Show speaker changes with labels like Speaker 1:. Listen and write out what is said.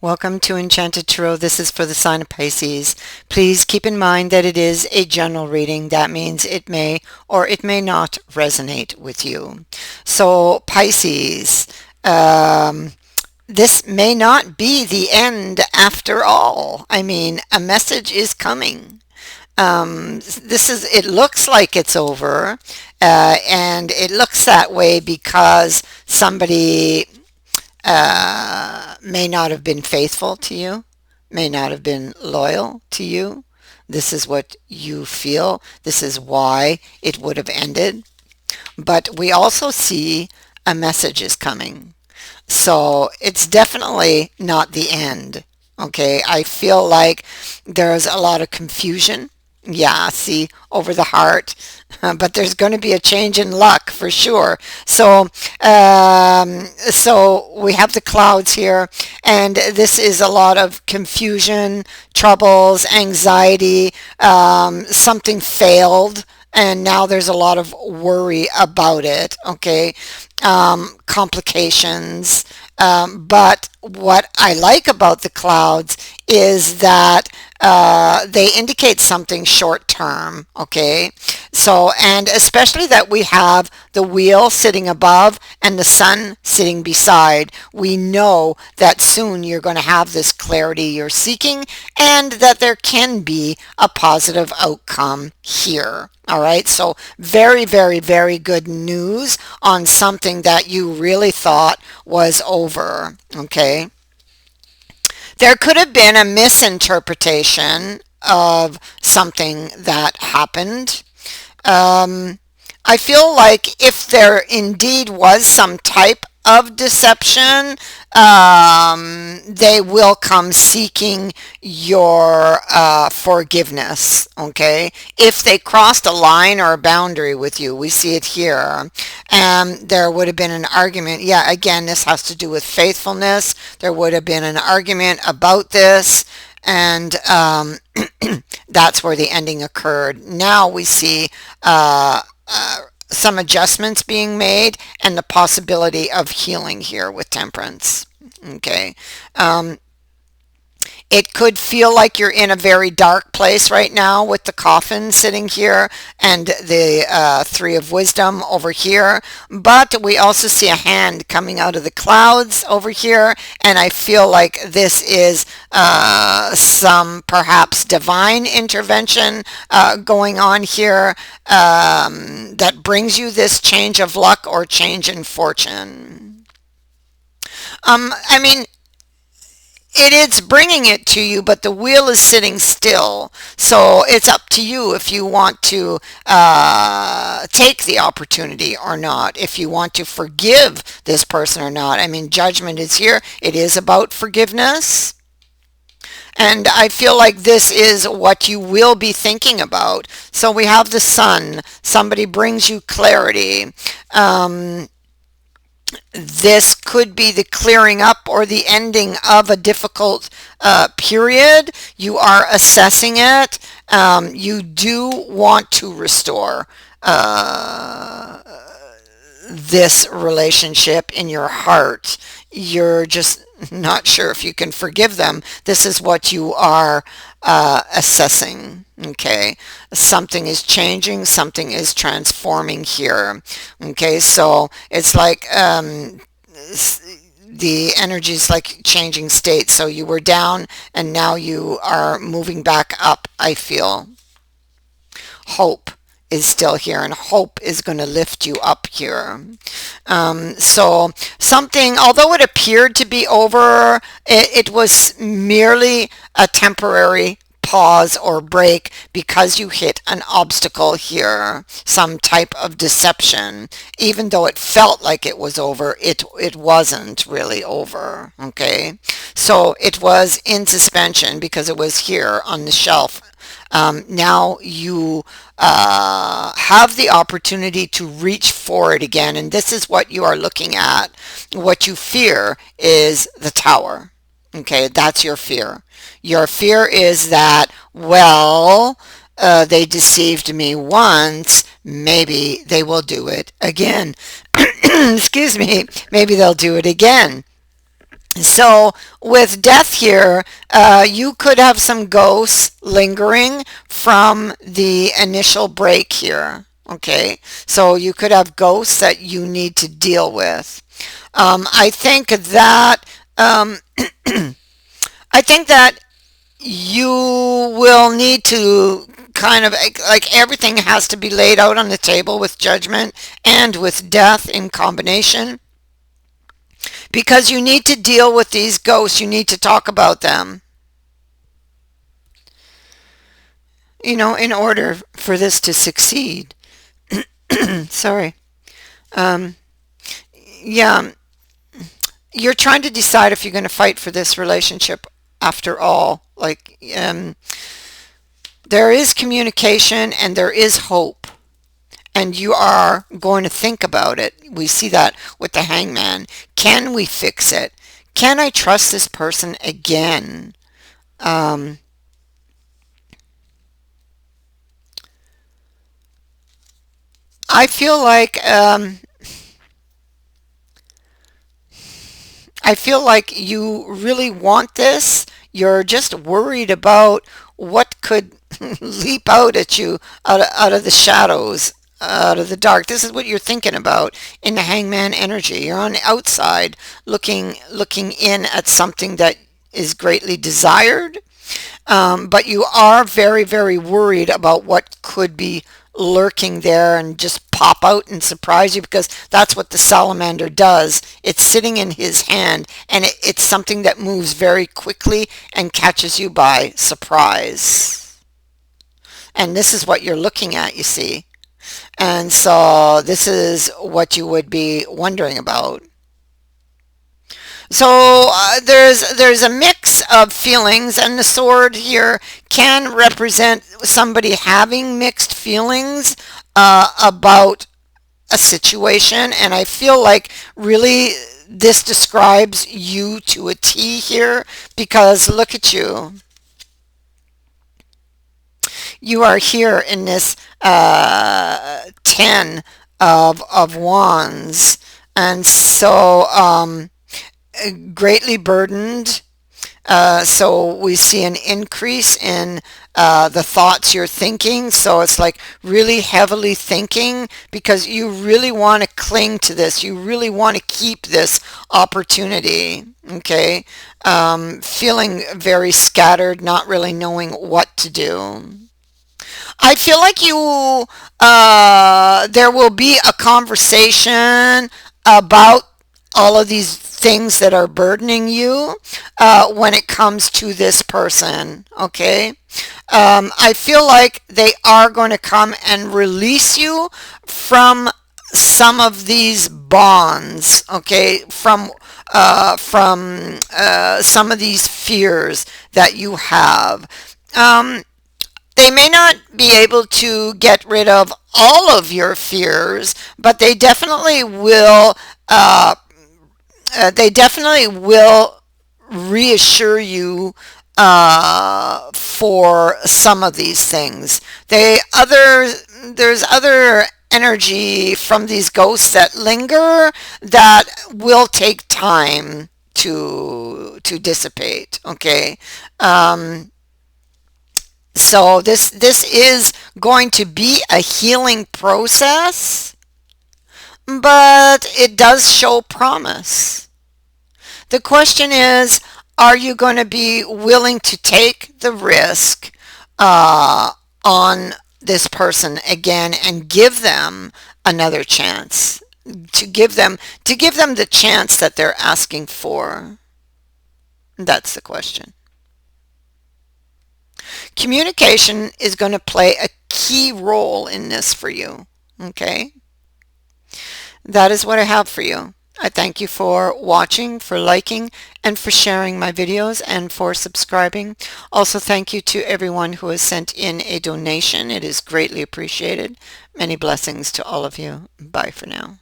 Speaker 1: Welcome to Enchanted Tarot. This is for the sign of Pisces. Please keep in mind that it is a general reading. That means it may or it may not resonate with you. So Pisces, this may not be the end after all. I mean, a message is coming. It looks like it's over, and it looks that way because somebody may not have been faithful to you, may not have been loyal to you. This is what you feel. This is why it would have ended. But we also see a message is coming. So it's definitely not the end. Okay, I feel like there's a lot of confusion. Yeah, see, over the heart. But there's going to be a change in luck for sure. So we have the clouds here, and this is a lot of confusion, troubles, anxiety. Something failed, and now there's a lot of worry about it. Okay, complications. But what I like about the clouds is that they indicate something short term, okay? So, and especially that we have the wheel sitting above and the sun sitting beside, we know that soon you're going to have this clarity you're seeking and that there can be a positive outcome here. All right, so very, very, very good news on something that you really thought was over, okay? There could have been a misinterpretation of something that happened. I feel like if there indeed was some type of deception, they will come seeking your forgiveness, okay? If they crossed a line or a boundary with you, we see it here, and there would have been an argument. Yeah, again, this has to do with faithfulness. There would have been an argument about this, and that's where the ending occurred. Now we see some adjustments being made and the possibility of healing here with temperance. Okay. It could feel like you're in a very dark place right now with the coffin sitting here and the Three of Wisdom over here. But we also see a hand coming out of the clouds over here. And I feel like this is some perhaps divine intervention going on here that brings you this change of luck or change in fortune. I mean, it is bringing it to you, but the wheel is sitting still. So it's up to you if you want to take the opportunity or not, if you want to forgive this person or not. I mean, judgment is here. It is about forgiveness. And I feel like this is what you will be thinking about. So we have the sun. Somebody brings you clarity. This could be the clearing up or the ending of a difficult period. You are assessing it. You do want to restore this relationship in your heart. You're just not sure if you can forgive them. This is what you are assessing. Okay, something is changing, something is transforming here. Okay, so it's like the energy is like changing state. So you were down and now you are moving back up, I feel. Hope is still here, and hope is going to lift you up here. So something, although it appeared to be over, it was merely a temporary pause or break because you hit an obstacle here, some type of deception. Even though it felt like it was over, it wasn't really over. Okay, so it was in suspension because it was here on the shelf. Now you have the opportunity to reach for it again, and this is what you are looking at. What you fear is the tower. Okay, that's your fear. Your fear is that, well, they deceived me once, maybe they will do it again. Excuse me, maybe they'll do it again. So with death here, you could have some ghosts lingering from the initial break here. Okay, so you could have ghosts that you need to deal with. I think that um, I think that you will need to kind of like everything has to be laid out on the table with judgment and with death in combination, because you need to deal with these ghosts. You need to talk about them, in order for this to succeed. Sorry. Um, yeah, you're trying to decide if you're going to fight for this relationship after all. There is communication and there is hope, and you are going to think about it. We see that with the hangman. Can we fix it? Can I trust this person again? Um, I feel like you really want this. You're just worried about what could leap out at you out of the shadows, out of the dark. This is what you're thinking about in the hangman energy. You're on the outside looking in at something that is greatly desired, but you are very, very worried about what could be lurking there and just pop out and surprise you, because that's what the salamander does. It's sitting in his hand, and it's something that moves very quickly and catches you by surprise. And this is what you're looking at, you see. And so this is what you would be wondering about. So there's a mix of feelings, and the sword here can represent somebody having mixed feelings about a situation, and I feel like really this describes you to a T here, because look at you. You are here in this 10 of wands, and so greatly burdened. So we see an increase in the thoughts you're thinking. So it's like really heavily thinking, because you really want to cling to this. You really want to keep this opportunity. Okay. Feeling very scattered, not really knowing what to do. I feel like there will be a conversation about all of these things that are burdening you when it comes to this person. Okay. I feel like they are going to come and release you from some of these bonds. Okay. From some of these fears that you have. They may not be able to get rid of all of your fears, but they definitely will reassure you for some of these things. There's other energy from these ghosts that linger that will take time to dissipate. Okay. So this is going to be a healing process, but it does show promise. The question is, are you going to be willing to take the risk on this person again and give them another chance? To give them the chance that they're asking for. That's the question. Communication is going to play a key role in this for you. Okay? That is what I have for you. I thank you for watching, for liking, and for sharing my videos, and for subscribing. Also, thank you to everyone who has sent in a donation. It is greatly appreciated. Many blessings to all of you. Bye for now.